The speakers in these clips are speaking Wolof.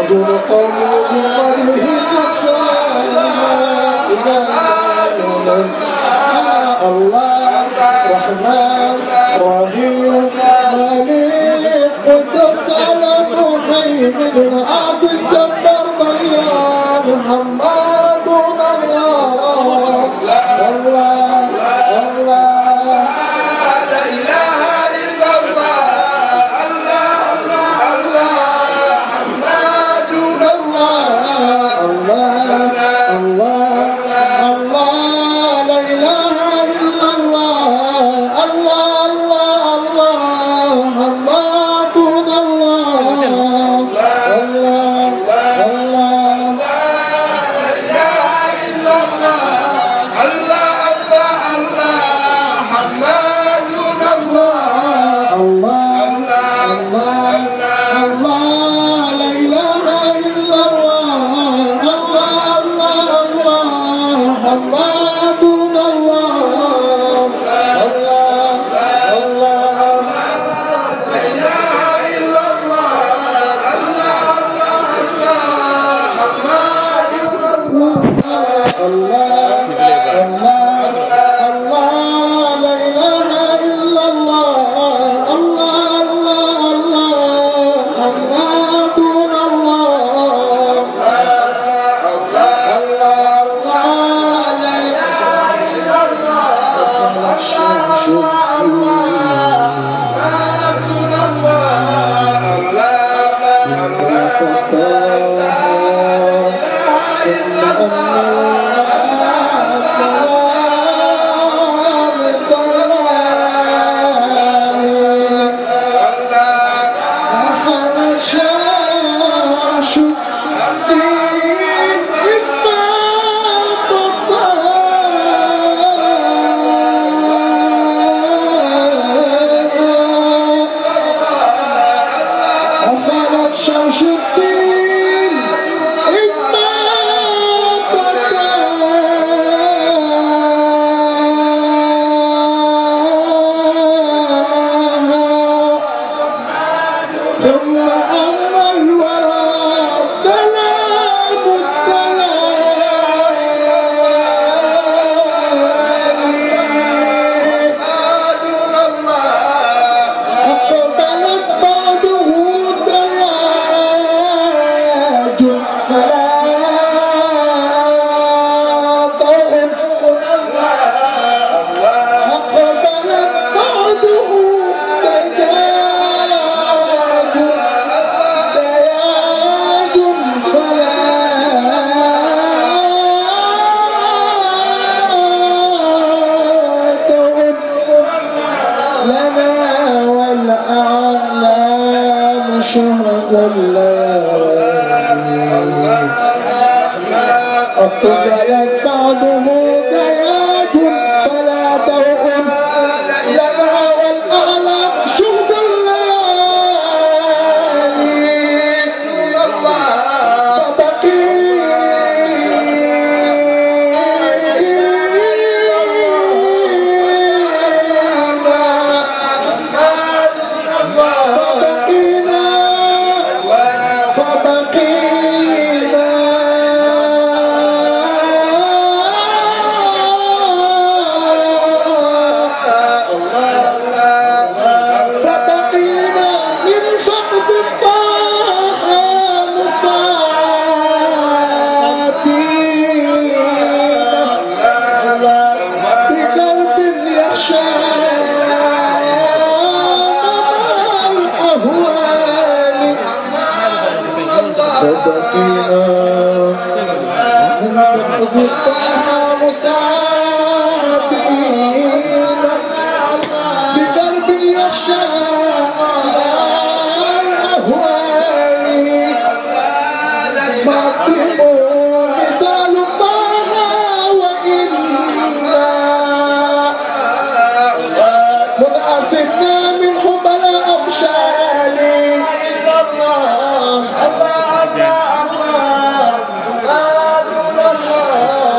دون قوله مليه الصالح الله رحمن رحيم مليك قدس سلام مهيمن عادل جبار ضياء محمد الله الله الله لا اله الا الله الله الله محمد الله الله الله الله لا اله الا الله الله الله الله محمد الله الله الله لا اله الا الله الله الله الله محمد الله الله الله الله لا اله الا الله الله الله الله محمد الله الله الله لا اله الا الله الله الله محمد الله الله الله لا اله الا الله الله الله الله محمد الله الله الله لا اله الا الله الشمس شمس الدين إذ ماتت ثم أما الورى الظلام أقبلت بعده دياج فلا ضوء أقبلت بعده دياج فلا ضوء لنا والأعلام شهد الليالي أقبلت بعده دياج فلا ضوء لنا والأعلام شهد فبقينا من فقد الطه مصابين بقلب يخشى الأهوال فبقينا من فقد الطه مصابين بقلب يخشى الأهوال فاطموا مثال طه وإنا منعسبنا منه بلا أبشال الله الله الله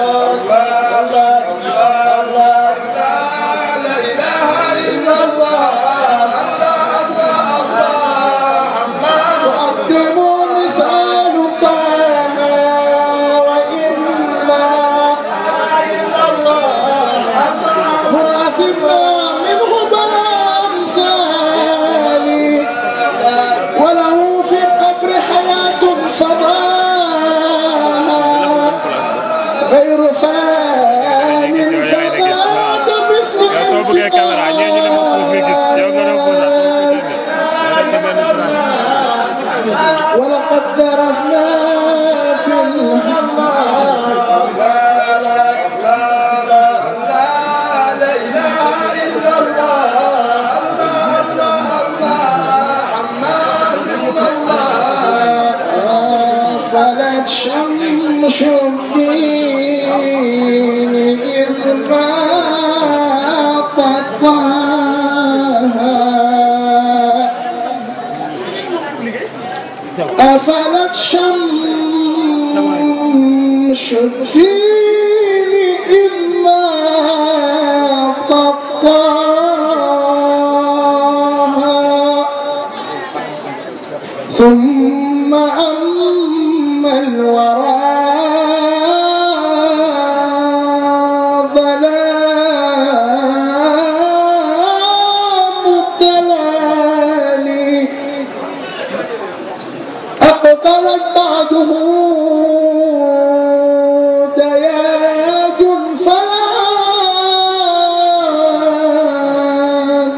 غير فان فذاك مثل ولقد ذرفنا في الحمام لا إله إلا الله فلت شمس الدين إذ ما طاها أفلت شمس الدين إذ ما طاها ثم أما الورى ظلام الضلال أقبلت بعده دياج فلا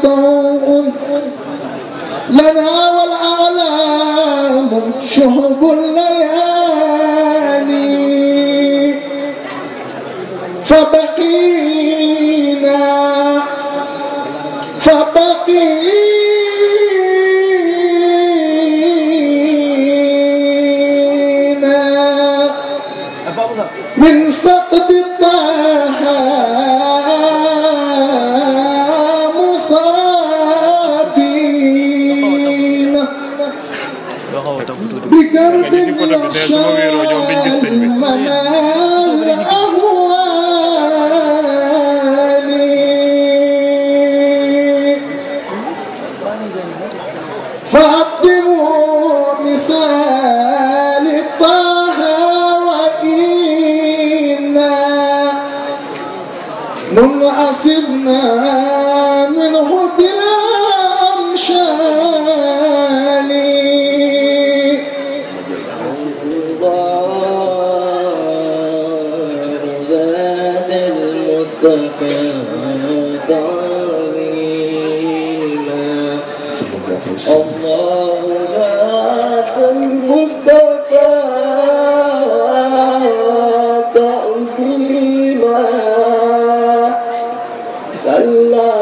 ضوء لنا والأعلام شهب الليالي فبقينا من فقد الطه مصابين بقرب يخشى المنال أهوالي فأقدموا مثال الطه وإنا منعصبنا منه بلا أمشال زاد المصطفى تعظيما الله زاد المصطفى تعظيما صلى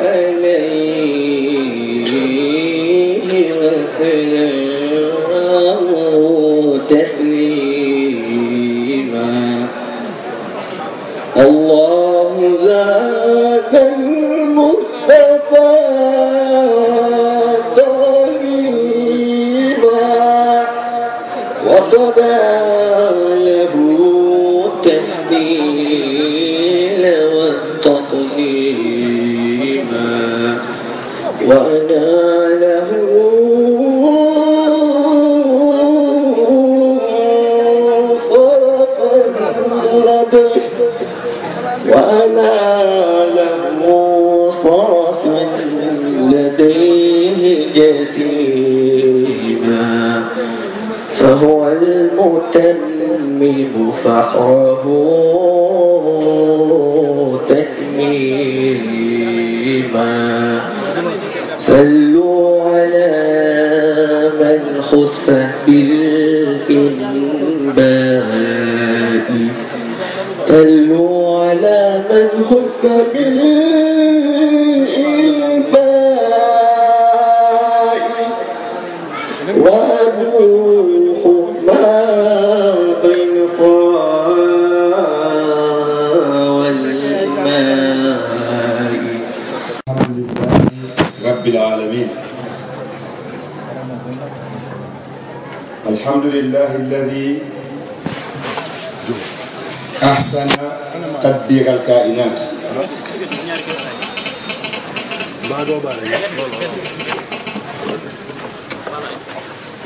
عليه وسلم تسليما الله زاد المصطفى تعظيما وقضى له التفضيل والتقديما وأنا له صرف الردى وأنا له صرف لديه جسيما فهو المتمم فخره تتميما صلوا على من خص بالإنباء صلوا على من خص بالإنباء وأبوه ما بين الصاع والماء. رب العالمين الحمد لله الذي أحسن تدبير الكائنات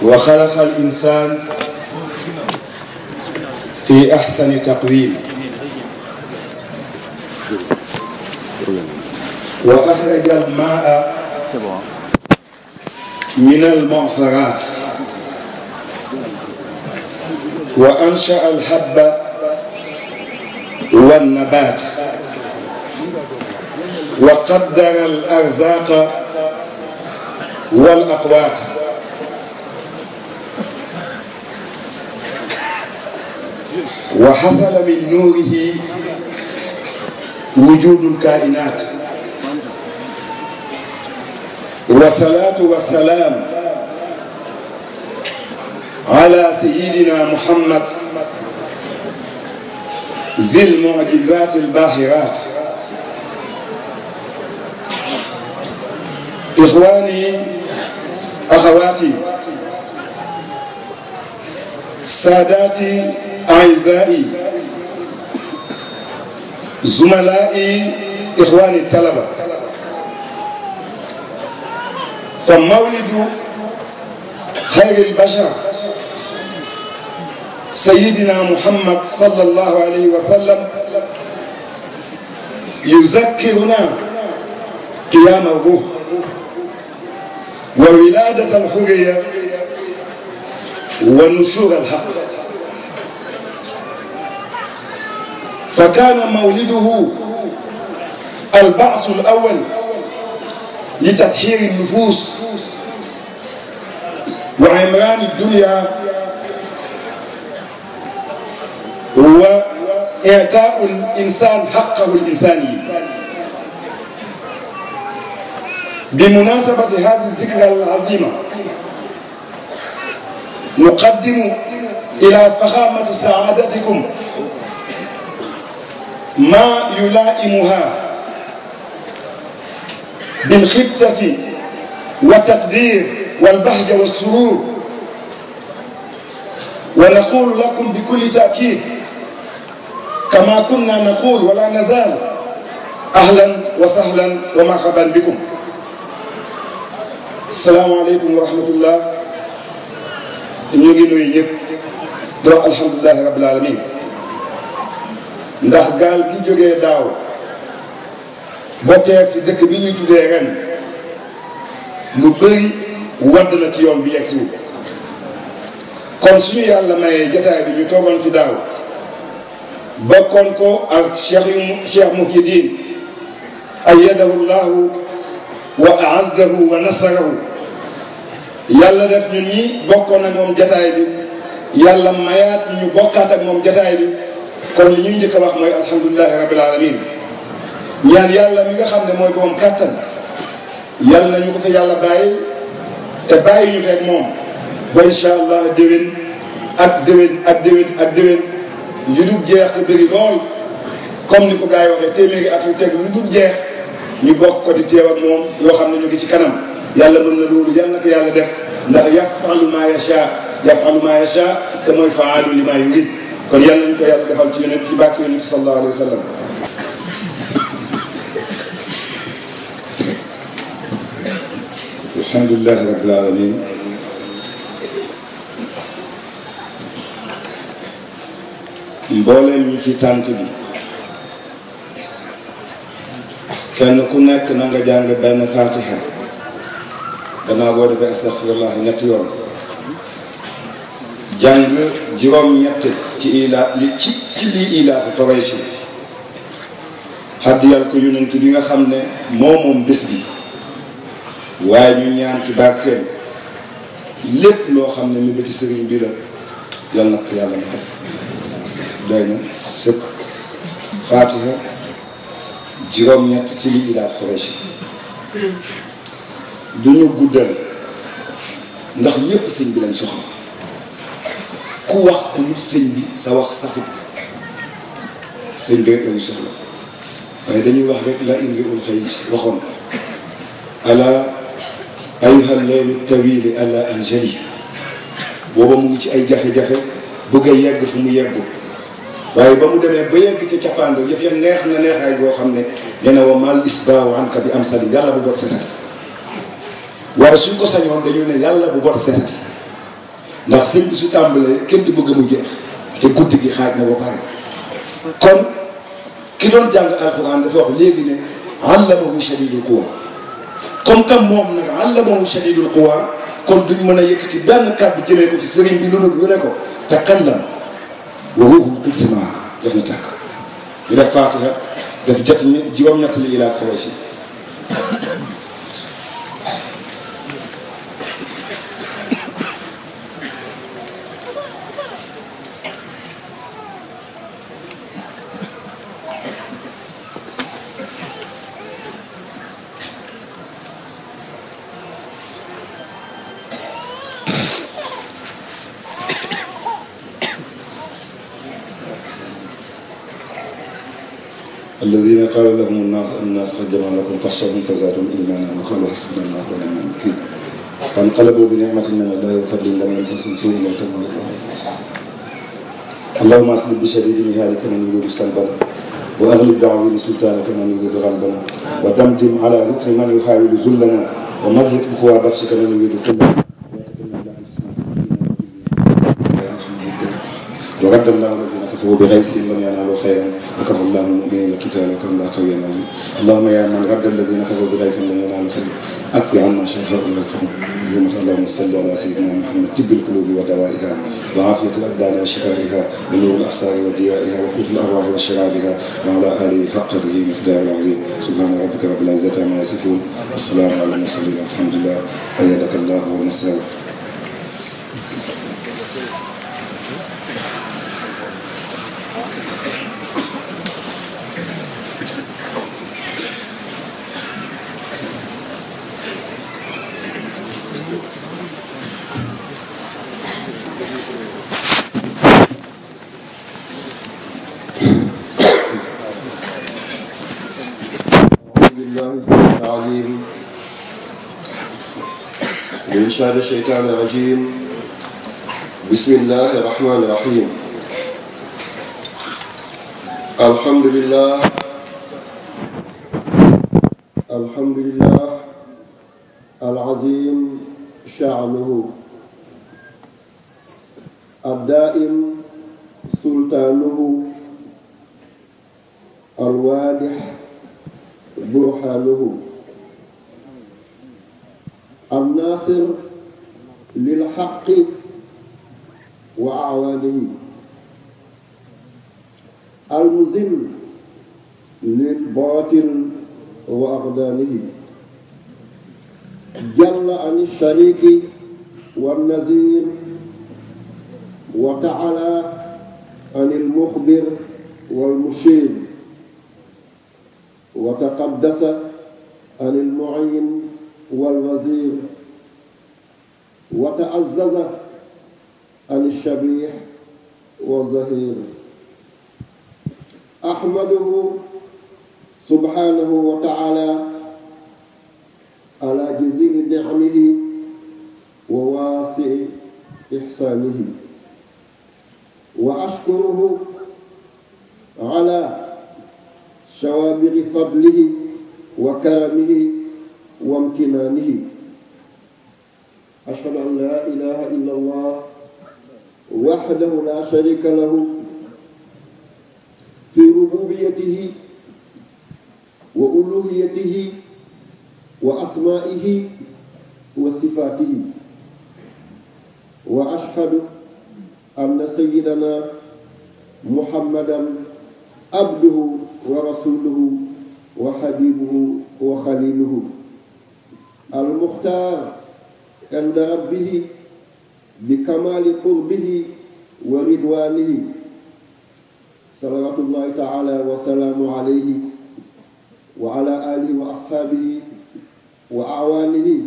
وخلق الإنسان في أحسن تقويم وأخرج الماء من المعصرات وأنشأ الحب والنبات وقدر الأرزاق والأقوات وحصل من نوره وجود الكائنات والصلاة والسلام على سيدنا محمد ذي المعجزات الباهرات. إخواني أخواتي ساداتي أعزائي زملائي إخواني الطلبة، فمولد خير البشر سيدنا محمد صلى الله عليه وسلم يذكرنا قيام الروح وولادة الحرية ونشور الحق. فكان مولده البعث الأول لتطهير النفوس وعمران الدنيا وإعطاء الإنسان حقه الإنساني. بمناسبة هذه الذكرى العظيمة نقدم إلى فخامة سعادتكم ما يلائمها بالخبتة والتقدير والبهجة والسرور، ونقول لكم بكل تأكيد كما كنا نقول ولا نزال أهلا وسهلا ومرحبا بكم. السلام عليكم ورحمة الله. ñu ngi nuyu ñëpp do alhamdulillahi rabbil alamin ndax gaal gi jógee daaw ba teer si dëkk bi ñuy tuddee ren lu bëri wadd na ci yoon bi yegg si kon suñu yàlla mayee jotaay bi ñu toogoon fi daaw bokkoon ko ak Cheikh Mouhidine ayyadahu llahu wa a'azzahu wa nasarahu. yàlla def ñun ñi bokkoon ak moom jataay bi yàlla mayaat ñu bokkaat ak moom jataay bi kon li ñuy njëkk a wax mooy alhamdulilahi rabbil alamin. ñaan yàlla mi nga xam ne mooy borom kàttan yàlla nañu ko fi yàlla bàyyi te bàyyi ñu fekk moom ba incha allah déwén ak déwén ak déwén ak déwén yu dul jeex te bëri lool comme ni ko gars yi waxee téeméeri at yu teg lu dul jeex ñu bokk ko di teew ak moom yoo xam ne ñu ngi ci kanam. yàlla mën na loolu yàlla na ko yàlla def ndax yafalu ma yasha te mooy faalu li ma yurid kon yàlla nañu ko yàlla defal ci yonent ci bàkk yonent sallallahu alayhi wa sallam. alhamdulillahi rabbil alamin. mbooleem ñi ci tànt bi kenn ku nekk na nga jàng benn fatiha gannaaw boo defee astaghfirullah ñetti yoon jàng juróom-ñett ci lii ilaafu Quraysh haddiyal ko yonent bi nga xam ne moom bés bi waaye ñu ñaan ci barkeem lépp loo xam ne mi bëti sëriñ bi la yal na ko yàlla na kat doy na sëkk fatiha juróom-ñett ci lii ilaafu Quraysh du ñu guddal ndax ñëpp sëñ bi lañ soxla ku wax ku sëñ bi sa wax saxut sëñ bi rek lañu soxla waaye dañuy wax rek la imriul xëy waxoon ala ayuha leelu tawili ala aljali booba mu ngi ci ay jafe-jafe bëgg a yegg fu mu yeggu waaye ba mu demee ba yegg ca cappaando yëf ya neex na neexaay boo xam ne nee na wa mal isbaahu anka bi am sali yàlla bu bot setati waaye suñ ko sañoon dañu ne yàlla bu bot setati ndax sëñ bi su tàmbalee kenn du bëgg mu jeex te guddi gi xaaj na ba pare kon ki doon jàng alquran dafa wax léegi ne allamahu shadidul quwa comme que moom nag allamahu shadidul quwa kon duñ mën a yëkkati benn kàddu jëmee ko ci sëriñ bi lu dul ñu ne ko takallam wa ruuhul qudsi maak def na tàkk ñu def Fatiha def jot juróom-ñett li ilaaf Quraysh الذين قال لهم الناس قد جمع لكم فاخشوهم فزادهم ايمانا وقالوا حسبنا الله ونعم الوكيل فانقلبوا بنعمة من الله وفضل لم يمسسهم سوء وتموا اللهم اسلب بشديد مهالك من يريد سلبنا واغلب بعظيم سلطانك من يريد غلبنا ودمدم على ركن من يحاول ذلنا ومزق بقوى بطشك من يريد قلنا ورد الله الذين كفروا بغيظهم لم ينالوا خيرا وكفى الله المؤمنين القتال وكان الله قويا عزيزا اللهم يا من رد الذين كفروا بغيظهم لم ينالوا خيرا اكفي عنا شفاء القلوب اللهم صل على سيدنا محمد طب القلوب ودوائها وعافيه الابدان وشفائها ونور الابصار وضيائها وقوت الارواح وشرابها وعلى اله حق قدره مقدار العظيم سبحان ربك رب العزه عما يصفون والسلام على المرسلين والحمد لله ايدك الله ونصره. من شر الشيطان الرجيم بسم الله الرحمن الرحيم الحمد لله العظيم شأنه الدائم سلطانه الواضح برهانه الناصر للحق وأعوانه المذل للباطل وأقدامه جل عن الشريك والنذير وتعالى عن المخبر والمشير وتقدس عن المعين والوزير وتعزز عن الشبيح والظهير أحمده سبحانه وتعالى على جزيل نعمه وواسع إحسانه وأشكره على شوابغ فضله وكرمه وامتنانه أشهد أن لا إله إلا الله وحده لا شريك له في ربوبيته وألوهيته وأسمائه وصفاته وأشهد أن سيدنا محمدا عبده ورسوله وحبيبه وخليله المختار عند ربه بكمال قربه ورضوانه صلوات الله تعالى وسلامه عليه وعلى آله وأصحابه وأعوانه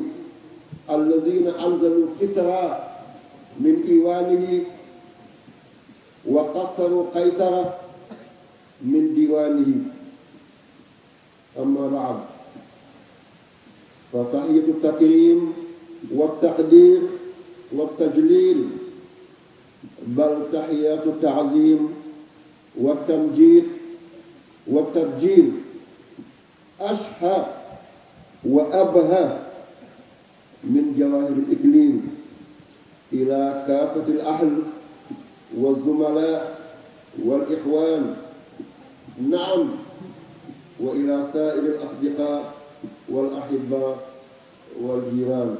الذين أنزلوا كسرى من إيوانه وقصروا قيصر من ديوانه أما بعد فتحية التكريم والتقدير والتجليل بل تحيات التعظيم والتمجيد والتبجيل أشهى وأبهى من جواهر الإكليل إلى كافة الأهل والزملاء والإخوان نعم وإلى سائر الأصدقاء والأحباء والجيران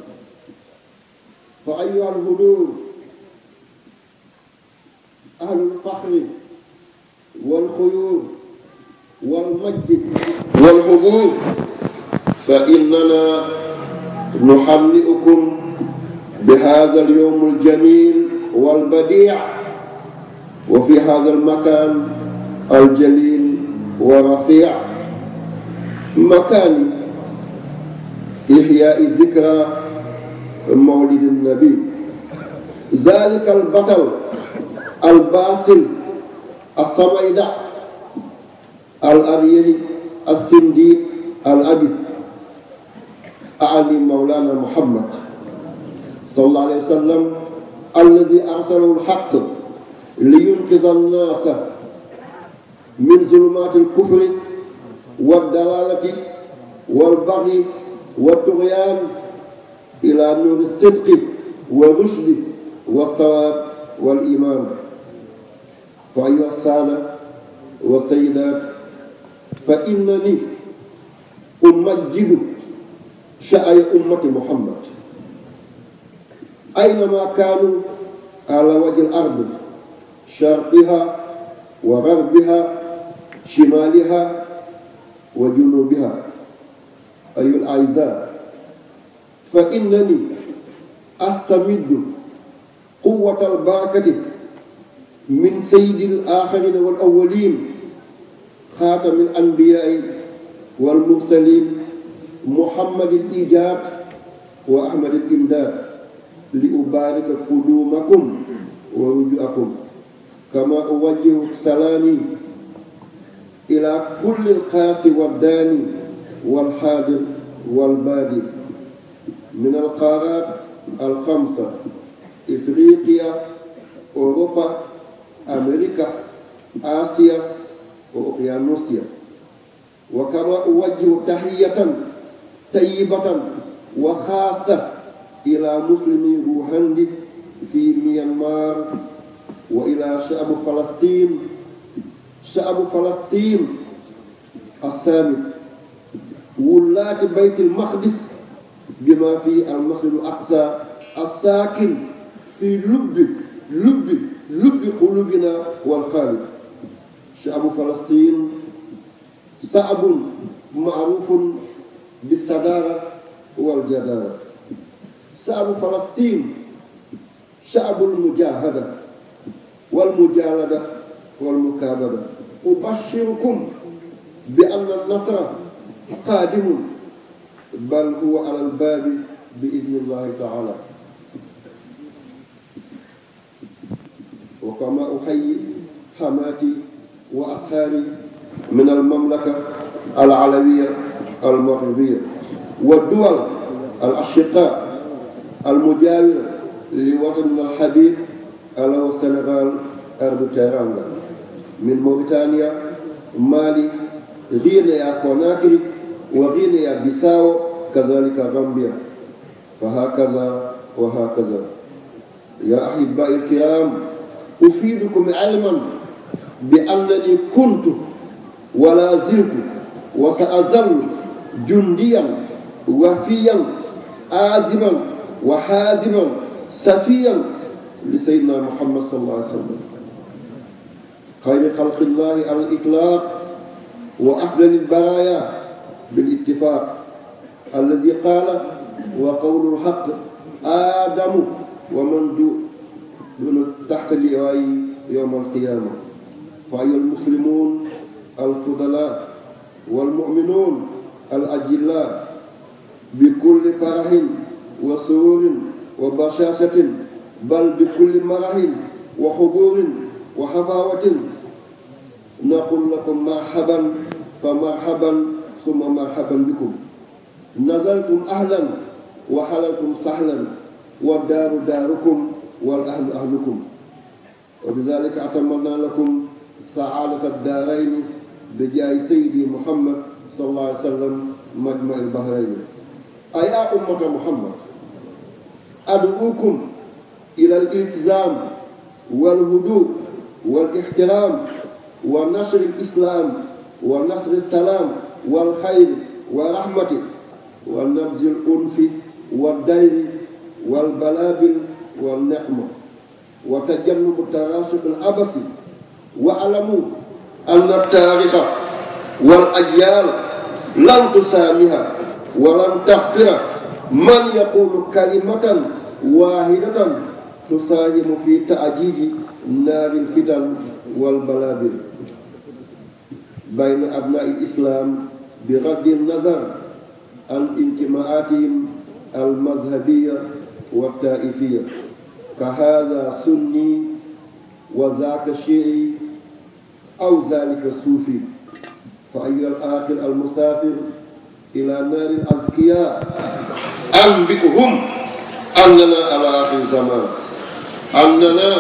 فأيها الهدوء أهل الفخر والخيور والمجد والحضور فإننا نحملئكم بهذا اليوم الجميل والبديع وفي هذا المكان الجليل ورفيع مكان إحياء ذكرى مولد النبي ذلك البطل الباسل الصميدع الأبيه الصنديق الأبي أعني مولانا محمد صلى الله عليه وسلم الذي أرسله الحق لينقذ الناس من ظلمات الكفر والضلالة والبغي والطغيان إلى نور الصدق والرشد والصواب والإيمان. فأيها السادة والسيدات فإنني أمجد شأن أمة محمد أينما كانوا على وجه الأرض شرقها وغربها شمالها وجنوبها. أيها الأعزاء فإنني أستمد قوة البركة من سيد الآخرين والأولين خاتم الأنبياء والمرسلين محمد الإيجاد وأحمد الإمداد لأبارك قدومكم ورجوعكم كما أوجه سلامي إلى كل القاس والداني والحاضر والبادي من القارات الخمسة إفريقيا أوروبا أمريكا آسيا وأوقيانوسيا وكما أوجه تحية طيبة وخاصة إلى مسلمي روهندي في ميانمار وإلى شعب فلسطين السامي ولاة بيت المقدس بما فيه المسجد الأقصى الساكن في لب قلوبنا والخالق. شعب فلسطين شعب معروف بالصدارة والجدارة. شعب فلسطين شعب المجاهدة والمجالدة والمكابدة. أبشركم بأن النصر قادم بل هو على الباب بإذن الله تعالى. وكما أحيي حماتي وأصهاري من المملكة العلوية المغربية والدول الأشقاء المجاورة لوطننا الحبيب على السنغال أرض تيرانغا من موريتانيا مالي غينيا كوناكري وغينيا بيساو كذلك غامبيا فهكذا وهكذا. يا أحبائي الكرام أفيدكم علما بأنني كنت ولا زلت وسأظل جنديا وفيا آزما وحازما سفيا لسيدنا محمد صلى الله عليه وسلم خير خلق الله على الإطلاق وأفضل البرايا بالاتفاق الذي قال وقول الحق آدم ومن دون تحت اللواء يوم القيامة. فأيها المسلمون الفضلاء والمؤمنون الأجلاء بكل فرح وسرور وبشاشة بل بكل مرح وحضور وحفاوة نقول لكم مرحبا فمرحبا ثم مرحبا بكم. نزلتم أهلا وحللتم سهلا والدار داركم والأهل أهلكم. وبذلك أتمنى لكم سعادة الدارين بجاه سيدي محمد صلى الله عليه وسلم مجمع البحرين. أيها أمة محمد أدعوكم إلى الالتزام والهدوء والاحترام ونشر الإسلام ونصر السلام والخير ورحمة ونبذ الأنف والدير والبلابل والنعمة وتجنب التراشق العبثي. واعلموا أن التاريخ والأجيال لن تسامح ولن تغفر من يقول كلمة واحدة تساهم في تأجيج نار الفتن والبلابل بين أبناء الإسلام بغض النظر عن انتماءاتهم المذهبية والطائفية كهذا سني وذاك شيعي أو ذلك صوفي. فأيها الآخر المسافر إلى نار الأذكياء أنبئهم أننا على آخر الزمان أننا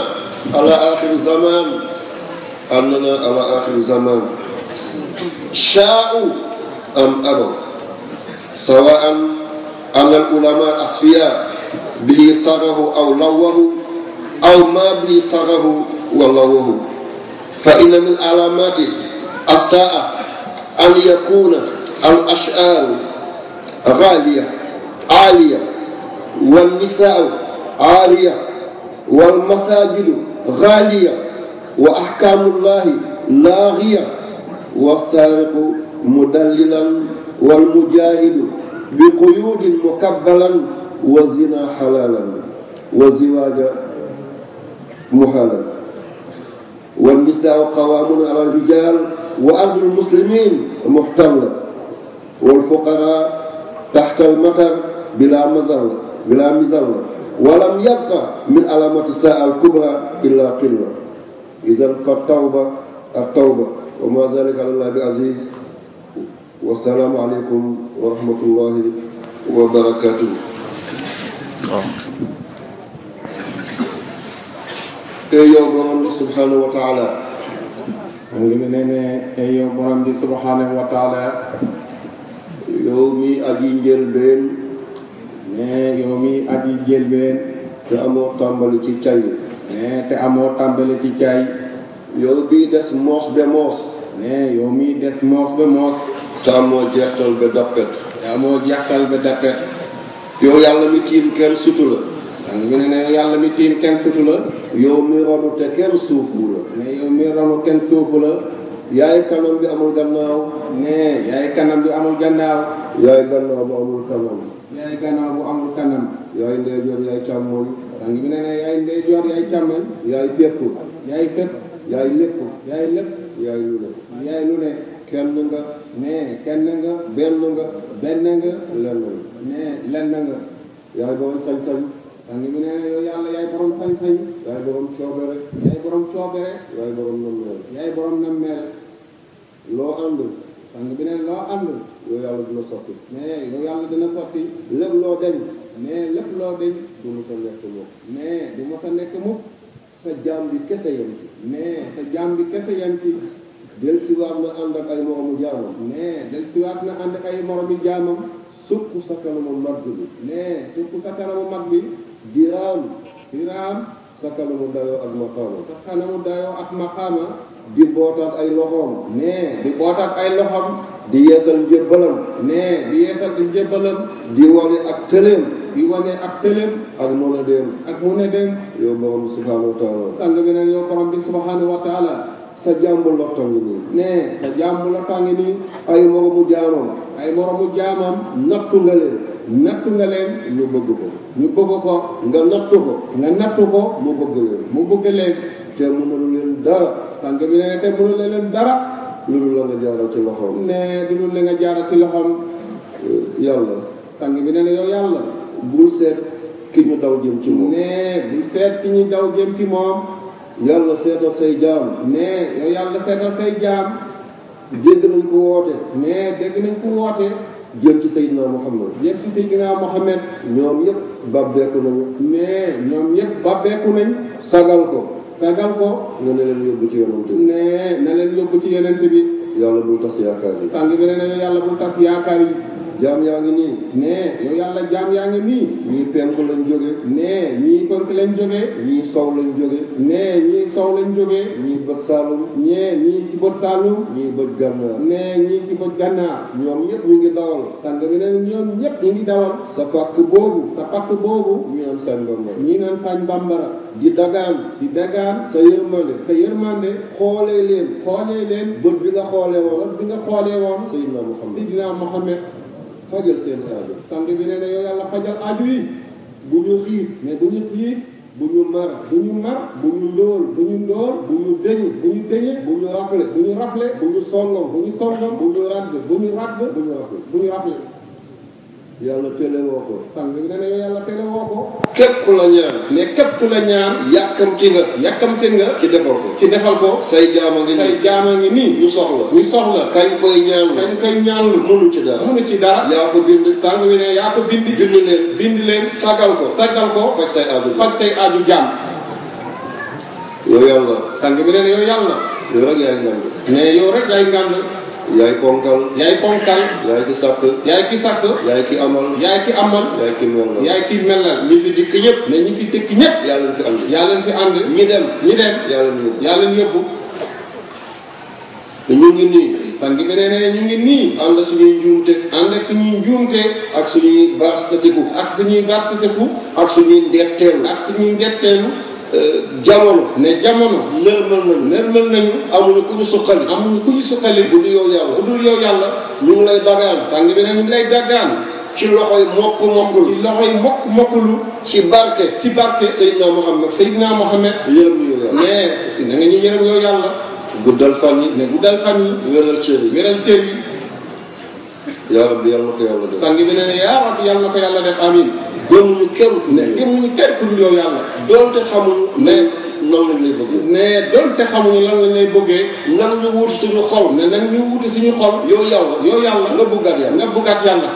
على آخر الزمان أننا على آخر الزمان شاءوا أم أبوا سواء أن العلماء الأصفياء به صره أو لوه أو ما به صره ولوه. فإن من علامات الساعة أن يكون الأشعار غالية عالية والنساء عارية والمساجد غالية وأحكام الله لاغية والسارق مدللا والمجاهد بقيود مكبلا والزنا حلالا والزواج محالا والنساء قوامون على الرجال وأرض المسلمين محتلة والفقراء تحت المطر بلا مزل ولم يبقى من علامات الساعة الكبرى إلا قلة. إذا فالتوبة التوبة وما ذلك على الله بعزيز. والسلام عليكم ورحمة الله وبركاته. yow borom bi subhanahu wa taala ngi ne yow borom bi subhanahu wa taala yow mi aji njëlbeen ne yow mi aji njëlbeen te amoo tàmbali ci cay ne te amoo tàmbali ci cay yow bii des moos ba moos ne yow mi des moos ba moos te amoo jeextal ba dappet te amoo jeextal ba dappet yow yàlla mi tiim kenn sutu la sang bi ne yàlla mi tiim kenn sutu la yow mi ronu te kenn suufu la ne yow mi ronu kenn suufu la yaay kanam bi amul gannaaw ne yaay kanam bi amul gannaaw yaay gannaaw bu amul kanam yaay gannaaw bu amul kanam yaay ndeyjoor yaay càmmoñ sang bi ne yaay ndeyjoor yaay càmmoñ yaay fépp yaay fépp yaay lépp yaay lépp yaay lu ne yaay lu ne kenn nga ne kenn nga benn nga benn nga lenn nga ne lenn nga yaay borom sañ-sañ sang bi ne yow yàlla yaay borom sañ-sañ yaay borom coobere yaay borom coobere yaay borom nammeel yaay borom nammeel loo ànd sang bi ne loo ànd yow yàlla dina sotti ne yow yàlla dina sotti lépp loo deñ ne lépp loo deñ du mu sa nekk moom ne du ma sa nekk mukk sa jaam bi kese yem ci ne sa jaam bi kese yem ci del si waat na ànd ak ay moromu jaamam ne del siwaat na ànd ak ay moromi jaamam sukk sa kanamu mag bi ne surtout sa kanamu mag bi diraam diraam sa kanamu dayoo ak maqaama sa kanamu dayoo ak maqaama di bootaat ay loxoom ne di bootaat ay loxam di yeesal njëbbalam ne di yeesal di njëbbalam di wane ak tëleem di wane ak tëlem ak mën a dem ak mu ne dem yow borom subhanahu wa taala sang bi ne yow borom bi subhanahu wa taala sa jàmbu lotto ngi nii ne sa jaam bu la tàngi nii ay moromu jaamam ay moromu jaamam nattu nga leen nattu nga leen ñu bëgg ko ñu bëgg ko nga nattu ko nga nattu ko mu bëgg leen mu bëgg leen te mënalu leen dara sang bi ne te mënu leen dara lu dul la nga jaaral ci loxoom ne du dul la nga jaara ci loxam yàlla sang bi ne yow yàlla bul seet ki ñu daw jëm ci moom ne bul seet ki ñu daw jëm ci moom yàlla seetal say jaam ne yow yàlla seetal say jaam dégg nañ ko woote ne dégg nañ ko woote jëm ci Seydina Muhammad yëpp ci Seydina Muhammad ñoom yëpp babbeeku nañu ne ñoom yëpp babbeeku nañ sagal ko sagal ko nga ne leen yóbbu ci yonent bi ne na leen yóbbu ci yonent bi yàlla bul tas yaakaar yi sang bi ne yow yàlla bul tas yaakaar yi jaam yaa ngi nii. nee yow yàlla jaam yaa ngi nii. ñii penku lañ jóge. nee ñii penk lañ jógee. ñii sow lañ jóge. nee ñii sow lañ jógee. ñii bët saalum. ñii ci bët saalum. ñii bët gànnaar. nee ñii ci bët gànnaar. ñoom ñëpp ñu ngi dawal. sang bi ne ñoom ñëpp ñu ngi dawal. sa pàkk boobu. sa pàkk boobu. ñu naan seen bambara. ñii naan fañ bambara. di dagaan. di dagaan. sa yërmande. sa yërmande. xoolee leen. xoolee leen. bët bi nga xoolee woon. bët bi nga xoolee woon. Seydina Muhammad. Seydina Muhammad. fajal seen aajo. sang bi ne yow yàlla fajal aaju yi. bu ñu xiif. mais bu ñu xiif. bu ñu mar. bu ñu mar. bu ñu ndóol. bu ñu ndóol. bu ñu deñu. bu ñu teñe. bu ñu rafle. bu ñu rafle. bu ñu songom. bu ñu songom. bu ñu ràgg. bu ñu ràgg. bu ñu rafle. bu ñu rafle. yàlla télé woo ko. sang bi ne yow yàlla tele woo ko. képp ku la ñaan. mais képp ku la ñaan. yàkkamti nga. yàkkamte nga. ci defal ko. ci defal ko. say jaama ngi say nii. jaama ngi nii. ñu soxla. ñu soxla. kañ koy ñaanlu. kañ koy ñaanlu. mënu ci dara. mënu ci dara. yaa ko bind. sang bi ne yaa ko bind. bind leen. bind leen. sagal ko. sagal ko. faj say aajo. faj say aaju jaam. yow yàlla. sang bi ne yow yàlla. yow rek yaay ngand. mais yow rek yaay ngànd. yaay ponkal. yaay ponkal. yaay ki sàkk. yaay ki sàkk. yaay ki amal. yaay ki amal. yaay ki mel na. yaay ki melal. ñi fi dikk ñëpp. ne ñi fi dëkk ñëpp. yàlla na fi andi. yaa leen fi ànd. ñi dem. ñi dem. yàlla na yóbbu. yaa leen yóbbu. ñu ngi nii. sang bi ne ñu ngi nii. ànd ak suñuy njuumte. ànd ak suñuy njuumte. ak suñuy baastatiku. ak suñuy garsateku. ak suñuy ndetteelu. ak suñuy ndetteelu. jamono. ne jamono. nërmal nañu. nërmal nañu. amuñu ku ñu suqali. amuñu ku ñu suqali. bu dul yow yàlla. bu dul yow yàlla. ñu ngi lay dagaan. sang bi ne ñu ngi lay daggaan. ci loxoy mokk mokkul. ci loxoy mokkulu. ci barke. ci barke. Seydina Muhammad. Seydina Mohamed. yërëm ñu yow yàlla. mais na nga ñu yërëm yow yàlla. guddal fan yi. ne guddal fan yi. wéral cër yi. wéral cër yi. yaa rabbi yàlla na ko yàlla def. sang bi ne yaa rabbi yàlla na ko yàlla def amin. gëmuñu kenn ku ne. gëmuñu kenn ku dul yow yàlla. doonte xamuñu. mais nan lañ lay bëgg. ne doonte xamuñu lan lañ lay bëggee. nan ñu wuti suñu xol. ne nag ñu wuti suñu xol. yow yàlla. yow yàlla nga bëggaat yàlla. nga bëggaat yàlla.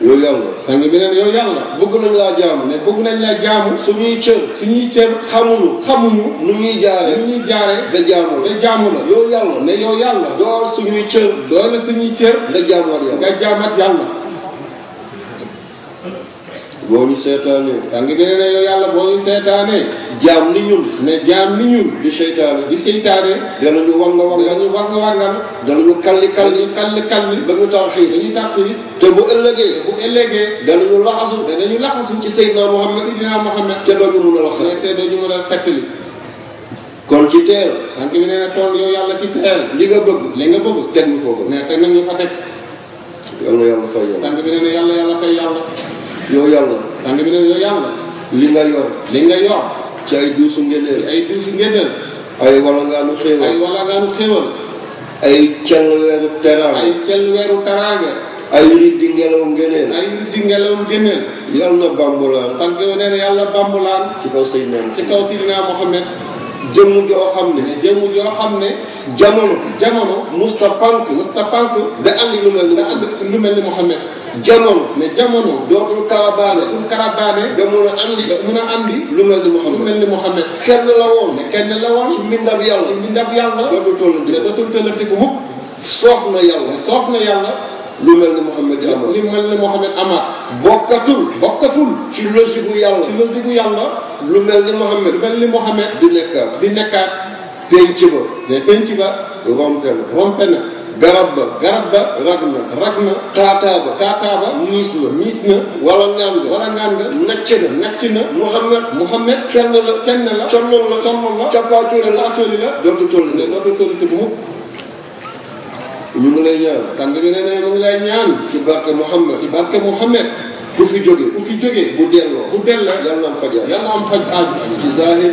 yow yàlla. sang bi ne yow yàlla. bëgg nañ laa jaamu. ne bëgg nañ la jaamu. suñuy cër. suñuy cër. xamuñu. nu ñuy jaaree. nu ñuy jaaree. ba jaamu la. ba jaamu la. yow yàlla. ne yow yàlla. door suñuy cër. doole suñuy cër. nga jaamuwaat yàlla. nga jaamat yàlla. boo ñu seetaanee. sang bi ne yow yàlla boo ñu seetaanee. jaam ni ñun. ne jaam ni ñun. di seytaane. di seytaane. danañu wanga wangal. dañu wangal. danañu kalli kalli. dañu kalli. ba ñu tarxiis. dañu tarxiis. te bu ëllëgee. bu ëllëgee. danañu laxasu. dañu laxasu. ci Seydina Muhammad. Seydina Muhammad. te dooñu mun a la xel. te dooñu mën a xettali. kon ci teel. sang bi nee na tool yow yàlla ci teel. li nga bëgg. li nga bëgg. teg ñu foofu. ne teg nañu fa teg. yal na yàlla fay yàlla. sang bi nee na yàlla fay yàlla. yow yàlla. sang bi nee na yow yàlla. li nga yor. li nga yor. ci ay duusu ngeneel. ay duusi ngénneel. ay walangaanu ay xéewal. walagaanu xéwal. ay cell weeru teraanga. ay cell weeru taraanga. ay riddi ngelaw ngeneel. ay di ngelaw ngénneel. yal na bambulaan. sang bi nee na yàlla bambulaan. ci kaw Seydina. ci kaw Seydina Mohamed. jëmm joo xam ne. ne jëmm joo xam ne. jamono. musta pank. mustapank. ba andi lu mel ni. da ànd lu mel ni Mohamed. jamono. ne jamono. dootul karabaane. dootul karabaane. ba mun a andi. mun a andi. lu mel ni lu Muhammad. mel ni Mohamed. kenn la woon. ne kenn la woon. ci mbindab yàlla. ci mbindab yàlla. dootul tollante. ne dootul tëllante ko mukk. soof na yàlla. ne soof na yàlla. lu mel ni Muhammad di amal. li mel ni Mohamed amaat. bokkatul. ci logique gu yàlla. ci logique gu yàlla. lu mel ni Muhammad. lu mel ni Mohamed. di nekkaat. di nekkaat. penc ba. ne penc ba. rompe na. rompe na. garab ba. rag na. rag na. taataa ba. taataa ba. miis na. miis na. wala ngaan nga. wala ngaan nga. nacc na. nacc na. Muhammad. kenn la. collol la. cappaacooli la. cappaacooli la. dootu toll ne ne. dootul tëllante ko mukk. ñu ngi lay ñaan. sang bi ne ne mu ngi lay ñaan. ci barke Muhammad. ci barke Mohamed. ku fi jóge. ku fi jógee. bu delloo. yàlla na am fajar. yàlla am faj aaju. ci zahir.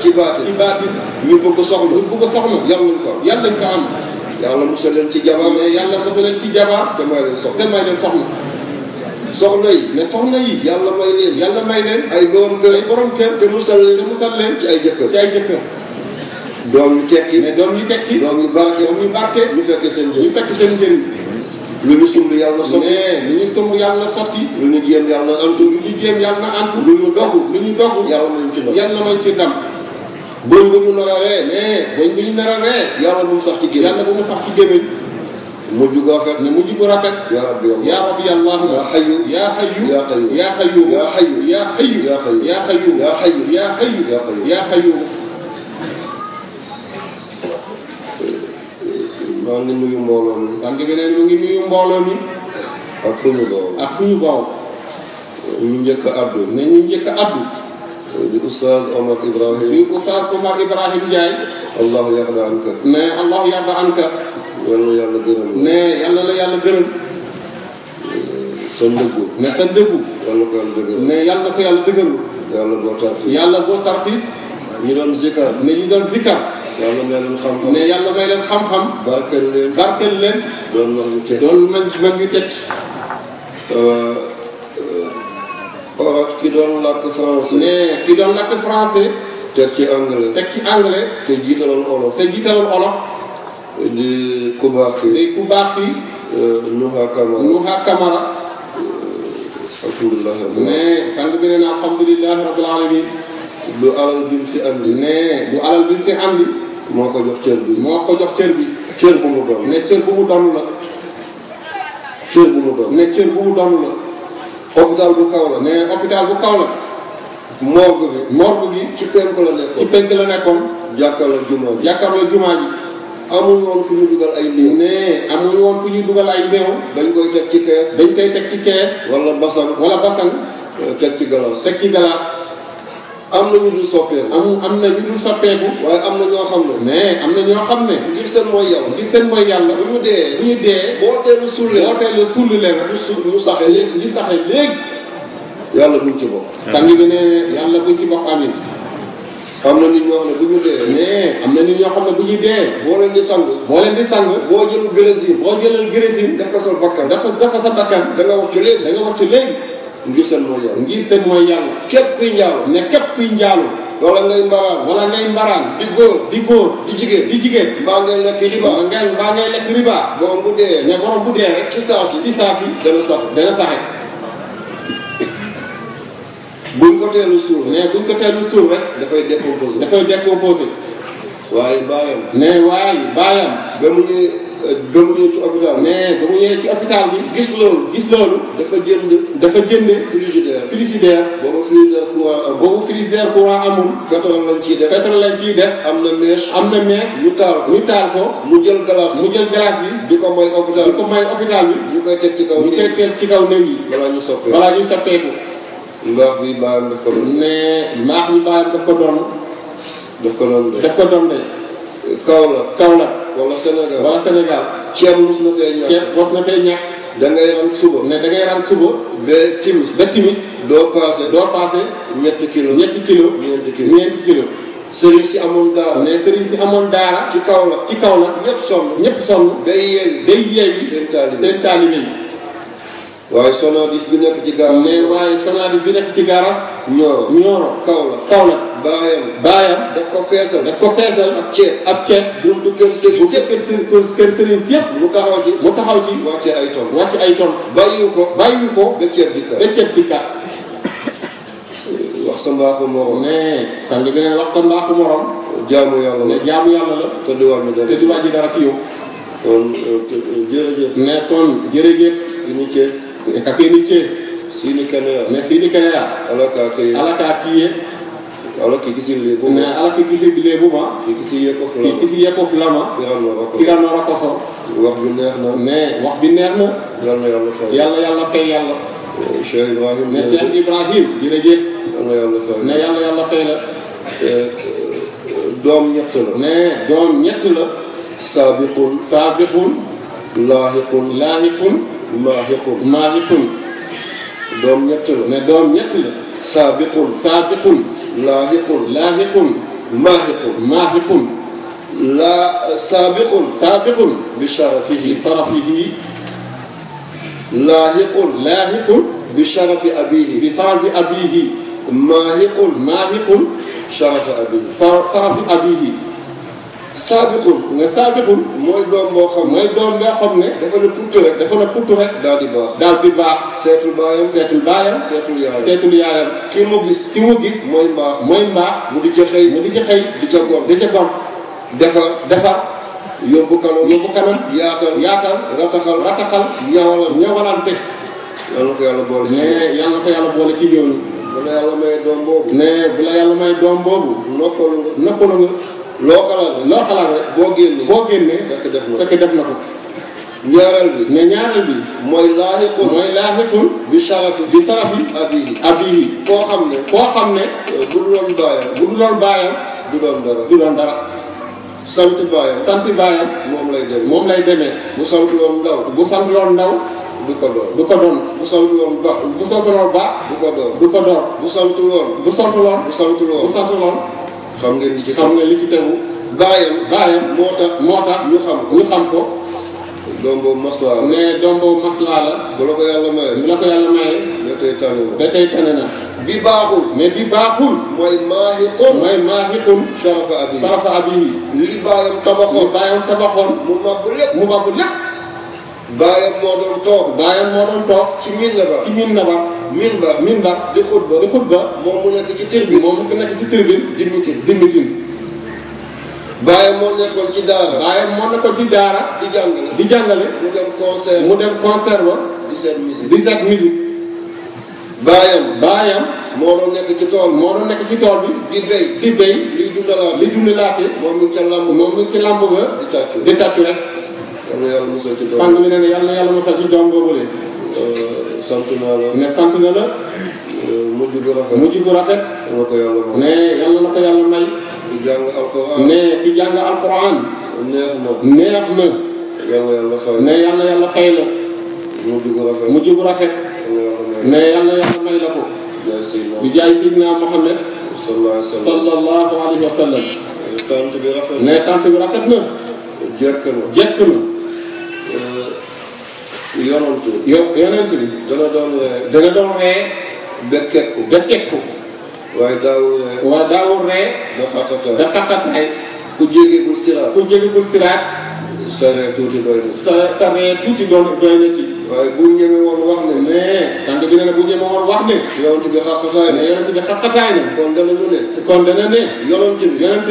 ci baatin. ci baatin. ñu bëgg soxna. ñu bëgg soxna. yàlla nañ ko am. yàlla nañ ko am. yàlla musal leen ci jabar. mais yàlla mosal leen ci jabar. te may leen soxna. te may leen soxna. soxna yi. mais soxna yi. yàlla may leen. yàlla may leen. ay borom kër. ay borom kër. te musal leen. te musal leen. ci ay jëkkër. ci ay jëkkër. doom yu tekki. mais doom yi tekki. doom yu barke. doom yu barke. ñu fekk seen ñu njëriñ. fekk seen njëriñ. lu ñu sumb yàlla sotti. mais lu ñu sumb yàlla sotti. lu ñu jéem yàlla antu. lu ñu jéem yàlla antu. lu ñu dogu. lu ñu dogu. yàlla nañ ci ndam. yàlla nañ ci ndam. bëñ bu ñu nar a ree. mais bëñ bu ñu nar a ree. yàlla bu mu sax ci génn. yàlla bu mu sax ci gémmiñ. mujj gu rafet. ne mujj gu rafet. yaa rabbi yaa rabbi allah. yaa xayu. yaa xayu. yaa qayyum. yaa qayyum. yaa xayu. yaa xayu. yaa qayyum. yaa xayu. yaa xayu. yaa xayu. yaa qayyum. yaa xayu. maa ngi nuyu mbooloo mi. sang bi ne mu ngi nuyu mbooloo mi. ak fu ñu boobu. ak fu ñu boobu. ñu njëkk a addu. ne ñu njëkk a addu. di Oustaz Omar Ibrahim. di Oustaz Omar Ibrahim Ndiaye. allahu yarda anka. ne allahu yarda anka. yal na yàlla gërëm. ne yàlla la yàlla gërëm. sa ndëggu. ne sa ndëggu. yal na ko yàlla dëgëral. ne yàlla ko yàlla dëgëral. yàlla boo tarfi. yàlla boo tarfis. ñi doon zikar. ne ñu doon zikkar. yàlla may leen xam-xam. ne yàlla may leen xam-xam. barkeel leen. barkeel leen. doon wax ñu teg. doon mag ñu teg. orat ki doon làkk français. ne ki doon làkk français. teg ci anglais. teg ci anglais. te jiitaloon olof. te jiitaloon olof. di ku baax ki. day ku baax ki. Nuha Kamara. Nuha Kamara. alhamdulilah. ne sang bi ne na alhamdulilahi rabbil alamin. du alal bi mu fi andi. ne du alal bi mu fi andi. moo ko jox cër bi. moo ko jox cër bi. cër bu mu doon. ne cër bu mu doon la. cër bu mu doon. ne cër bu mu doon la. hôpital bu kaw la. ne hôpital bu kaw la. morgue bi. morgue gi. ci penk la ci nekkoon. penk la nekkoon. jàkkaarloo jumaa ji. jàkkaarloo jumaa ji. amuñu woon fu ñu dugal ay néew. ne amuñu woon fu ñuy dugal ay néew. dañ koy teg ci kees. dañ koy teg ci kees. wala basan. wala basan. teg ci galaas. teg ci galaas. am na ñu dul soppeeku. am na ñu dul soppeeku. waaye am na ñoo xam ne. mais am na ñoo xam ne. ngir seen mooy yàlla. ngir seen mooy yàlla. bu ñu dee. bu ñu dee. boo teelu suul leen. boo teelu sulli leen. ñu saxee léegi. ñu saxee léegi. yàlla buñ ci bokk. sang bi ne yàlla buñ ci bokk amin. am na nit ñoo xam ne bu ñu dee. mais am na nit ñoo xam ne bu ñuy dee. boo leen di sang. boo leen di sang. boo jël gërësin. boo jëlal gërësin. def ko sa bakkan. def ko sa bakkan. da nga wax ci léegi. da nga wax ci léegi. ngir seen mooy yàlla. ngir seen mooy yàlla. képp kuy njaalo. ne képp kuy njaalu. wala ngay mbaraan. wala ngay mbaraan. di góor. di góor. di jigéen. di jigéen. mbaa ngay lekk riba. mbaa ngay lekk riba. borom bu dee. ne borom bu dee rek. ci saa si. ci saa si. dana sax. dana saxe. buñ ko teelu suul. ne buñ ko teelu suul rek. dafay décomposé. dafay décomposé. waaye baayam. ne waaye baayam. ba mu ñëwee ci hôpital. ne ba mu ñëwee ci hôpital bi. gis loolu. gis loolu. dafa jënd. dafa jënd. frigidaire. frigidaire. boobu frigidaire courant am. boobu frigidaire courant amul. pétrole lañ ciy def. pétrole lañ ciy def. am na mèche. am na mees. ñu taal ko. ñu taal ko. mu jël glace. mu jël glace bi. di ko may hôpital. di ko may hôpital bi. ñu koy teg ci kaw. ñu koy teg ci kaw néew yi. balaa ñu soppeeku. balaa ñu soppeeku. mbaax bi baayam daf ko doon. ne mbaax ñu baayam daf ko doon. daf ko doon de. daf ko doon de. Kaolack. Kaolack. wala Sénégal. wala Sénégal. ceeb mos na fee ñàkk. ceeb mos na fee ñàkk. da ngay ram suba. ne da ngay ram suba. ba timis. ba timis. doo paase. doo paase. ñetti kilo. ñetti kilo. ñeenti kilo. ñeenti kilo. sëriñ si amoon daara. ne sëriñ si amoon daara. ci Kaolack. ci Kaolack. ñëpp sonn. ñëpp sonn. day yeewi. day yeewi. seen taalibe. seen taalibe yi. waaye Sonadis bi nekk ci gaaraas. ne waaye Sonadis bi nekk ci gaaraas. Nioro. Nioro. Kaolack. Kaolack. baayam. baayam. daf ko feesal. daf ko feesal. ak ceeb. ak ceeb. buntu kër sëriñ bu yëpp. kër sëriñ si yëpp. mu taxaw ci. mu taxaw ci. wàcce ay ton. wàcc ay ton. bàyyiwu ko. bàyyiwu ko. ba ceeb di ba ceeb di kat. wax sa mbaaxu morom. ne sang bi ne wax sa mbaaxu morom. jaamu yàlla la. ne jaamu yàlla la. te di wàññi dara. te di wàññi dara ci yow. kon jërëjëf. ne kon jërëjëf. unité. kakenice. sini kene. ne sini keneya. ala ka ke. ala ka kiye. ala ki kisi lebu. ne ala ki kisi bile buma. ki kisi ye ko ki fulama. kisi ye ko fulama. kiran kiranora koso. wax bi neex na. ne wax bi neex na. yàlla yàlla fay. yàlla fay yàlla. Cheikh Ibrahim. ne Cheikh Ibrahim jërëjëf. yàlla yàlla fay. ne yàlla fay la. doom ñett la. ne doom ñett la. saabiqun. saabiqun. laahiqun. laahiqun. maahiqun. maahiqun. doom ñett la. ne doom ñett la. saabiqun. saabiqun. laahiqun. laahiqun. maahiqun. maahiqun. saabiqun. saabiqun. bi sharafihi. bi sarafihi. laahiqun. laahiqun. bi sharafi abihi. bi sarafi abihi. maahiqun. maahiqun. sharafi abihi. sarafi abihi. saabiqun. nga saabiqun. mooy doom boo xam ne. mooy doom boo xam ne. dafa ne puttu rek. dafa na puttu rek. daal di baax. daal di baax. seetul baayam. seetul baayam. seetul yaayam. seetul yaayam. ki mu gis. ki mu gis. mooy mbaax. mooy mbaax. mu di ca xëy. mu di ci xëy. di ca gont. di ca gont. defar. defar. yóbbu kanam yaatal rataxal ñawalante yàlla ko yàlla boole ne yàlla ko yàlla boole ci ñooñu bu la yàlla may doom boobu ne bu la yàlla may doom boobu noppalu nga loo xalaat rek boo génnee fekk def na ko ñaareel bi mooy laaxiqun bi sarafi abihi koo xam ne bu du loon baayam du doon dara sant baayam moom lay demee bu sant loon ndaw du ko doon bu sant loon ba du ko doon bu sant loon xam ngeen li ci tegu baayam moo tax ñu xam ko doom boobu maslaa la ne doom boobu maslaa la bu la ko yàlla maye ba tey tane na bi baaxul mooy maahiqun sarafa abihi li baayam tabaxoon mu mabbu lépp baayam moo doon toog ci minbar di xutba moom mu nekk ci tribune di mitin baayam moo nekkoon ci daara di jàngale mu dem concert ba di seet musique baayam moo doon nekk ci tool bi di béy li dundalaate moom mi ngi ci làmb ba di tàccu rek sang bi ne ne yàlla na yàlla musal ci doom boobule sant na la mujj gu rafet ne yàlla na ko yàlla may ki jàng alquran neex na ne yàlla yàlla fay la mujj gu rafet ne yàlla yàlla may la ko bi jaay Seydina Muhammad sallallahu alayhi wa sallam ne tant bi rafet na jekk na yonent bi dana doon ree bekkeeku waaye daawul ree da xaqataay ku jégegul siraat sa ree tuuti doy na ci waaye bu ñeme woon wax ne mais sant bi ne bu ñeme woon wax ne yonent bi xaqataay na kon dana ne yonent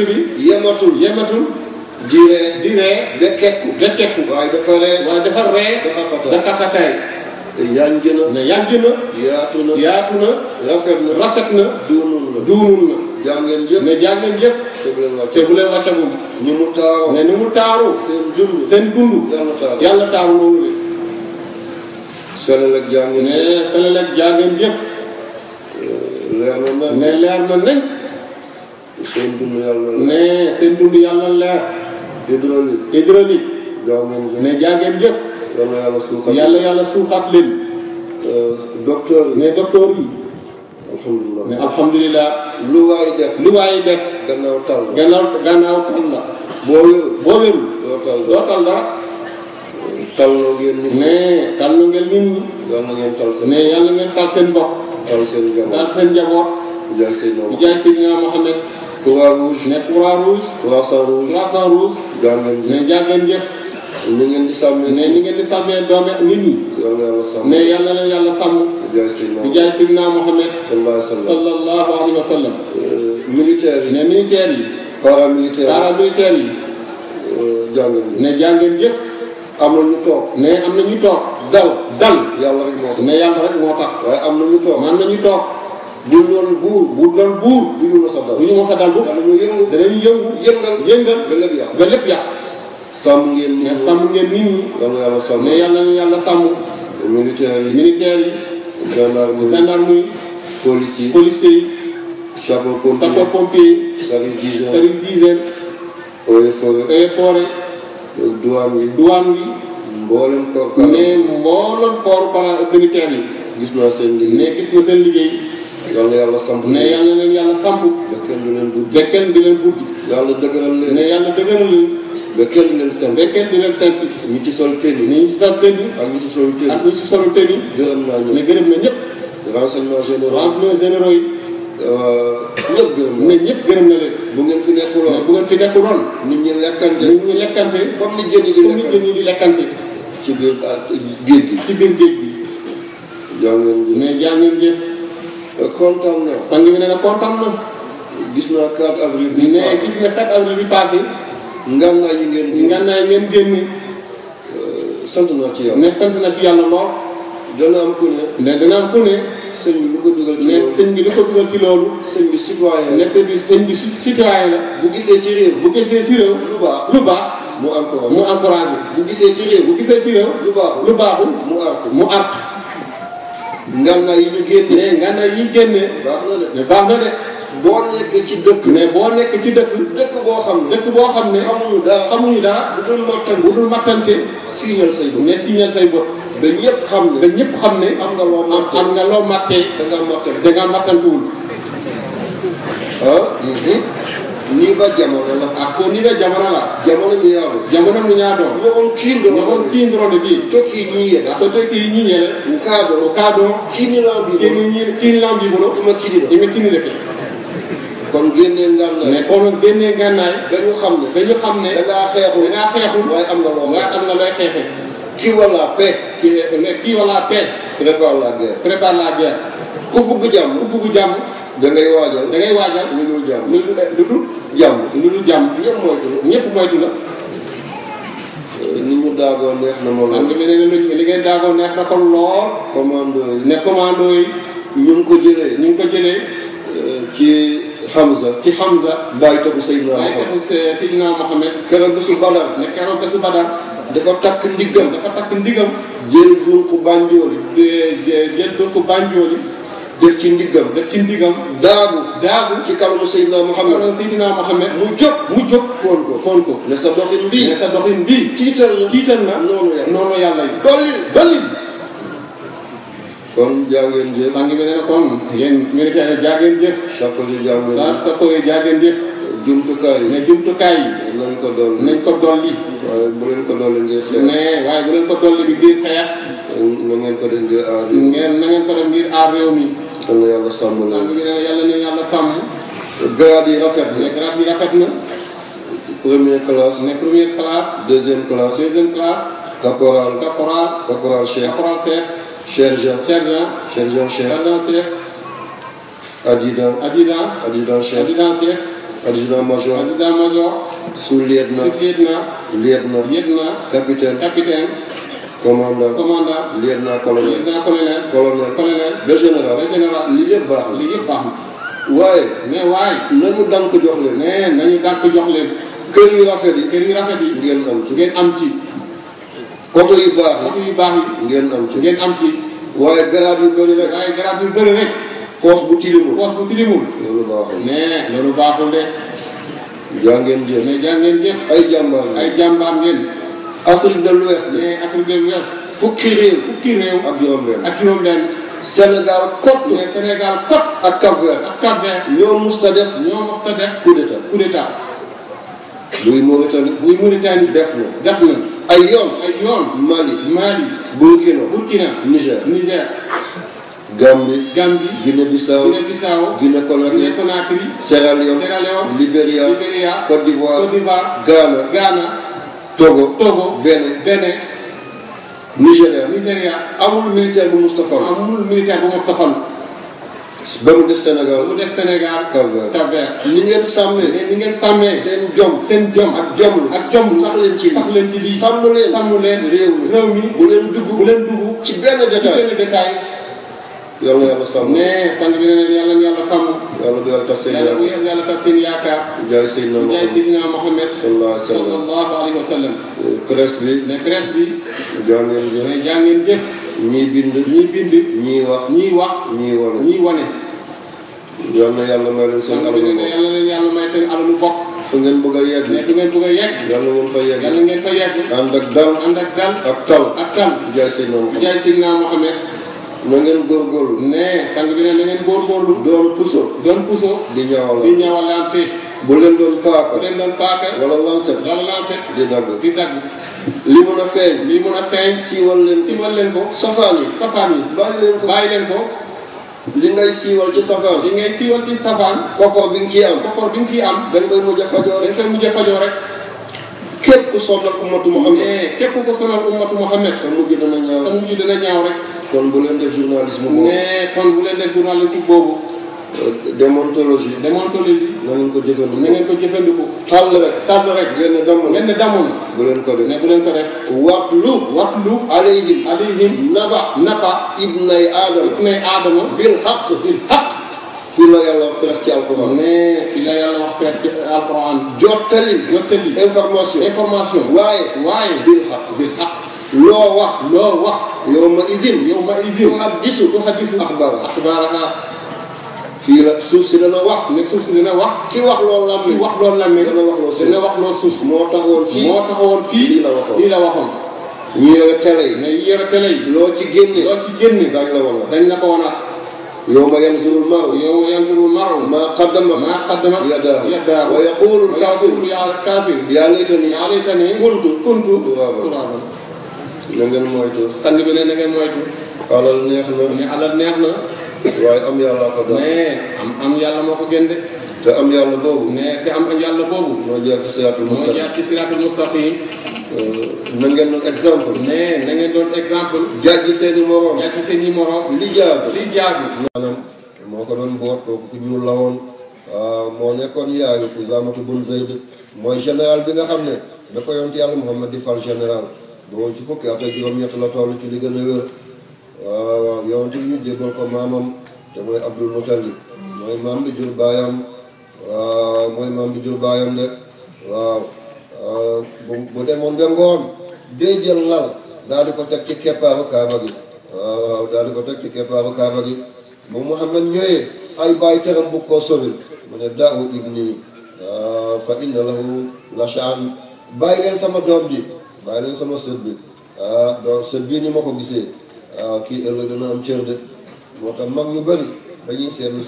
bi yematul di ree bekkeeku waaye dafa ree da xaqataay yanj na yaatu na rafet na duunun na jàngeen jëf te bu leen wàccagum ni mu taaru seen dund yàlla taaru noonu le selel ak jàngeen jëf leer na nañ seen dund yàlla leer hydraulique ne jàngeen jëf yàlla suuxaat leen docteur yi ne alhamdulilah lu waay def gannaaw tal la boo wérul doo tal dara talloo ngeen nit ñi ne yàlla ngeen tal seen bopp tal seen njaboot bu jaay Seydina Mohamed Croix-Rouge ne Croix-Rouge Croissant-Rouge ne jàngeen jëf ni ngeen di sàmmee doome nit ñi ne yàlla leen yàlla sàmm bu jaay Seydina Mohamed sallallahu alayhi wa sallam militaire yi paramilitaire yi ne jàngeen jëf am na ñu toog dal yàlla rek moo tax waaye am na ñu toog bu doon buur du ñu mos a dal danañu yëngal ba lépp yàq sàmm ngeen nit ñi ne yàlla na yàlla sàmm militaire yi gendarmerie policiers yi sapeurs-pompiers yi service d'hygiène eaux et forêt douane yi mboolem corps paramilitaire yi gis na seen liggéey yàlla yàlla samp ne yàlla leen yàlla samp ba kenn di leen buddi yàlla dëgëral leen ne yàlla dëgëral leen ba kenn di leen semp ñi ci sol tenue ak ñi ci solu tenue gërëm naa ñëpp ne gërëm na ñëpp renseignements généraux yi ñëpp gërëm na leen bu ngeen fi nekkuloon nit ñi lekkante comme ni jën yi di lekkante ci biir géej gi jàngeen jëf kontaan na sang bi ne na kontaan na gis naa 4 avril bi ne gis nga 4 avril bi passé ngànnaay yi ngeen génne. sant naa ci yàlla. ne sant na ci yàlla lool. dana am ku ne. sëñ bi lu ko dugal ci loolu. sëñ bi lu ko dugal ci loolu. sëñ bi citoyen la. sëñ bi citoyen la. bu gisee ci réew. lu baax. mu encouragé. bu gisee ci réew. lu baaxul. mu artu. ngànnaay yi ñu génne. baax na de. boo nekk ci dëkk. dëkk boo xam ne. xamuñu dara. bu dul mattante. signal say bët. ba ñëpp xam ne. am nga loo mattee. da ngaa mattantuwul. nii ba jamono la. ni ba jamono la. jamono mi ñaado. ñogon kiindorode bi. tokki ñiiyele. kaado. kiini lambi bolo. ima kiini leke. kon génnee ngànnaay. dañu xam ne. da ngaa xeexul. waaye am nga looy xeexe. qui wala paix. prépare la guerre. ku bugg jàmm. da ngay waajal. lu dul jàmm. ñëpp moytu la. ni ñu daagoo neex na ma lool. li ngeen daagoo neex na ko lool. commando yi. ñu ngi ko jëlee. ci Hamza. bàyyi taxu Seydina Mohamed. keroog bésu Badar. dafa takk ndiggam. jël dunku banjooli. def ci ndiggam. daagu. ci kanamu Seydina Mohamed. mu jóg. foon ko. ne sa doxin bii. tiital na. noonu yàlla yi. dollil. kon jaageen jëf. sang bi nee na kon yéen militaire jaageen jëf. sapeur yi jaageen jëf. jumtukaay yi. nañ ko dolli. waaye bu leen ko dolli ngir xeex. waaye bu leen ko dolli bi ngir xeex. na ngeen ko def ngir aar. na ngeen ko def ngir aar réew mi. yàlla yàlla sàmm leen. sang bi nee na yàlla sàmm. grade yi rafet na. première classe. deuxième classe. caporal chef. sergent chef. adjudant chef. adjudant major. sous-lieutenant. lieutenant. capitaine. commandant. lieutenant-colonel. colonel. le général. li yëpp baax na. waaye. nañu dànk jox leen. kër yu rafet yi. ngeen am ci. oto yu baax yi. ngeen am ci. waaye garaat yu bëri rek. poos bu tilimul. loolu baaxul de. jàngeen jëf. ay jàmbaar ngeen. Afrique de l'Ouest. fukki réew. ak juróom-benn. Sénégal kott. ak Cap-Vert. ñoo musta def. coup d'état. buy Mauritanie. def na. ay yoon. Mali. Burkina. Niger. Gambie. Guinée-Bissau. Guinée-Conakry. Sierra Leone. Libéria. Côte d'Ivoire. Ghana. Togo. Bénin. Nigéria. amul militaire bu Moustapha. ba mu def Sénégal. Cap-Vert. ni ngeen sàmmee. seen jom. ak jom. sax leen ci lii. sàmm leen. réew mi. bu leen dugg. ci benn détail. yàlla sàmm. sang bi ne yàlla sàmm. yàlla bu yàlla tas seen yaakaar. jaay Seydina Mohamed. sallallahu alayhi wa sallam. presse bi. jàngeen jëf. ñii bind. ñii wax. ñii wane. yàlla may leen seen alalu bopp. yàlla may seen alalu bopp. fu ngeen bëgg a yegg. yàlla ngeen fa yegg. ànd ak dal. ak tal. jaay Seydina Mohamed. na ngeen góorgóorlu. sang bi ne na ngeen góorgóorlu. doon puso. di ñawalante. bu leen doon paaka. wala lancet. di dagg. li mun a feeñ. siiwal leen ko. safaan yi. bàyyi leen ko. li ngay siiwal ci safaan. kokoor bi nga ciy am. dañ koy mujj a fajoo rek. képp ku sonal ummatu Muhammad. sa mujj dana ñaaw rek. kon bu leen def journalisme boobu. boobu. déontologie. na ngeen ko jëfandiku na ngeen ko jëfandiku. tàll rek ngeen ne damm na bu leen ko def ne bu leen ko def. watlu alayhim naba ibnay aadama bil haqq fii la yàlla wax presque ci alquran. ne fii la yàlla wax presque ci alquran. jottali information. waaye bil haqq. loo wax. yow ma izin. tuhaddisu axbaaraha. fii la suuf si dana wax. ne suuf si dana wax. ki wax loolu lammi. dana wax loo suuf si. moo taxawoon fii. lii la waxoon. ñu yore télé yi. loo ci génne. dañ la ko wanaat. yawma yanzurul mar'u maa qaddamat yadaahu wa yaqulul kaafiru yaa laytanii kuntu turaaban. na ngeen moytu. sang bi ne na ngeen moytu. alal neex na. waaye am yàlla ko daal. mais am yàlla moo ko gënde. te am yàlla boobu. moo jaar ci siraatul mustaqim. na ngeen doon exemple. mais na ngeen doon exemple. jàjji seeni morom. li jaadu. maanaam moo ko doon boot kooku ku ñuul la woon. moo nekkoon yaayu Usaamatu bun Zayd. mooy général bi nga xam ne da ko yonent yàlla Muhammad di fal général. boo ci fukki at ak juróom-ñett la toll ci li gën a wér. waaw yonent ñu jébbal ko maamam te mooy Abdul Muttalib. mooy maam bi jur baayam. de waaw. bu demoon ba ngoon day jël lal daal di ko teg ci keppaaru kaaba gi. waaw daal di ko teg ci keppaaru kaaba gi. bu Muhammad ñëwee ay bàyyi tëram bu ko soril mu ne daawu ibni fa inna lahu la shaan. bàyyi leen sama doom ji. bàyyi leen sama sët bi. donc sët bii ni ma ko gisee. kii ëllëg dana am cër de. moo tax mag ñu bëri dañuy seetlu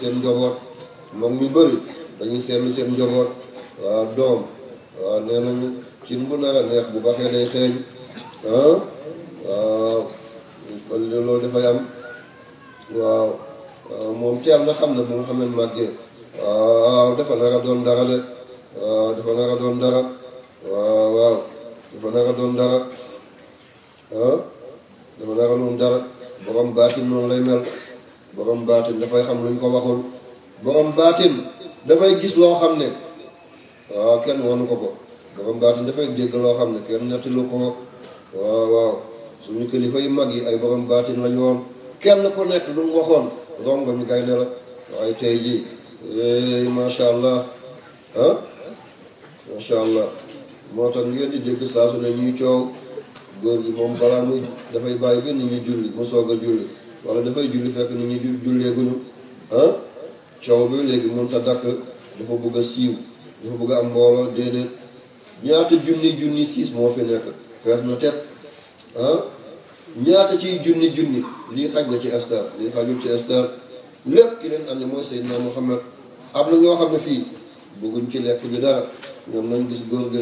seen njaboot. waaw doom. waaw nee nañu cin bu nar a neex bu baxee day xeeñ. waaw kon loolu dafay am. waaw moom teel na xam ne bu nga xam ne màggee. waaw dafa nar a doon dara de. waaw dafa nar a doon dara. dafa nar a doon dara. borom baatin noonu lay mel. borom baatin dafay xam luñ ko waxul. borom baatin dafay gis loo xam ne. waaw kenn wanu ko. borom baatin dafay dégg loo xam ne kenn nettilu ko. waaw suñu kilifa yu mag yi ay borom baatin lañu woon. kenn ku nekk lu mu waxoon rongo ñu gaynde la. waaye tey jii macha allah macha allah moo tax ngeen di dégg saa su ne ñuy coow. góor gi moom balaa muy dafay bàyyi ba nit ñi julli mu soog a julli wala dafay julli fekk nit ñi julleeguñu. coow bi léegi mënut a dakk dafa bëgg a siiw. dafa bëgg am mbooloo déedéet. ñaata junni siis moo fi nekk fees na tepp. ñaata ciy junni lii xaj na ci star lii xajul ci star. lépp ki leen andi mooy Seydina Muhammad. am na ñoo xam ne fii bëgguñ ci lekk bi dara ñoom nañ gis góor gi